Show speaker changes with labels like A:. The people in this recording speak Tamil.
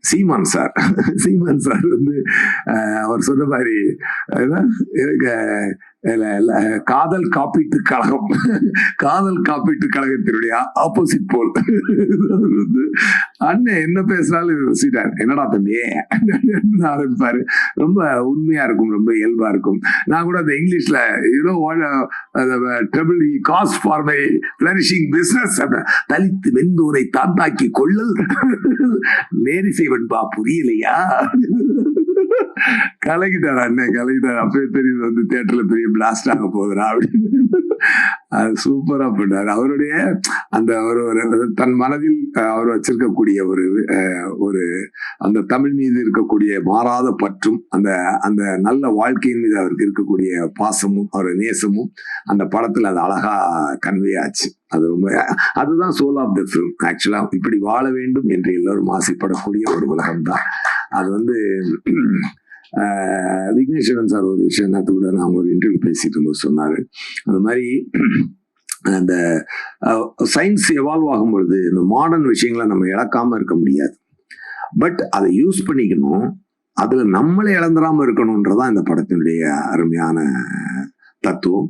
A: சீமான் சார். சீமான் சார் வந்து அவர் சொன்ன மாதிரி எனக்கு காதல் காப்பீட்டு கழகம், காதல் காப்பீட்டு கழகத்தினுடைய ஆப்போசிட் போல் வந்து அண்ணன் என்ன பேசினாலும் ரசிட்டார். என்னடா தம்பி ஆரம்பிப்பாரு. ரொம்ப உண்மையா இருக்கும், ரொம்ப இயல்பா இருக்கும். நான் கூட அந்த இங்கிலீஷ்ல trouble cause for my flourishing business, தலித்து வெந்தோரை தாண்டாக்கி கொள்ளல் நேரிசை வெண்பா புரியலையா கலக்கிட்டார் அண்ணன், கலக்கிட்டார். அப்பவே தெரியுது வந்து தியேட்டர்ல பெரிய பிளாஸ்ட் ஆக போகுதுரா அப்படின்னு. அது சூப்பரா பண்ணாரு. அவருடைய அந்த தன் மனதில் அவர் வச்சிருக்கக்கூடிய ஒரு அந்த தமிழ் மீது இருக்கக்கூடிய மாறாத பற்றும் அந்த நல்ல வாழ்க்கையின் மீது அவருக்கு இருக்கக்கூடிய பாசமும் அவர் நேசமும் அந்த படத்துல அது அழகா கன்வே ஆச்சு. அது ரொம்ப அதுதான் சோல் ஆஃப் த ஃபிலிம். ஆக்சுவலா இப்படி வாழ வேண்டும் என்று எல்லோரும் ஆசைப்படக்கூடிய ஒரு உலகம் தான் அது. வந்து விக்னேஸ்வரன் சார் ஒரு விஷயம் கூட நான் ஒரு இன்டர்வியூ பேசிட்டு இருக்கும்போது சொன்னாரு. அந்த மாதிரி அந்த சயின்ஸ் எவால்வ் ஆகும் பொழுது இந்த மாடர்ன் விஷயங்களை நம்ம இழக்காம இருக்க முடியாது. பட் அதை யூஸ் பண்ணிக்கணும், அதுல நம்மளே இழந்துடாம இருக்கணும்ன்றதான் இந்த படத்தினுடைய அருமையான தத்துவம்.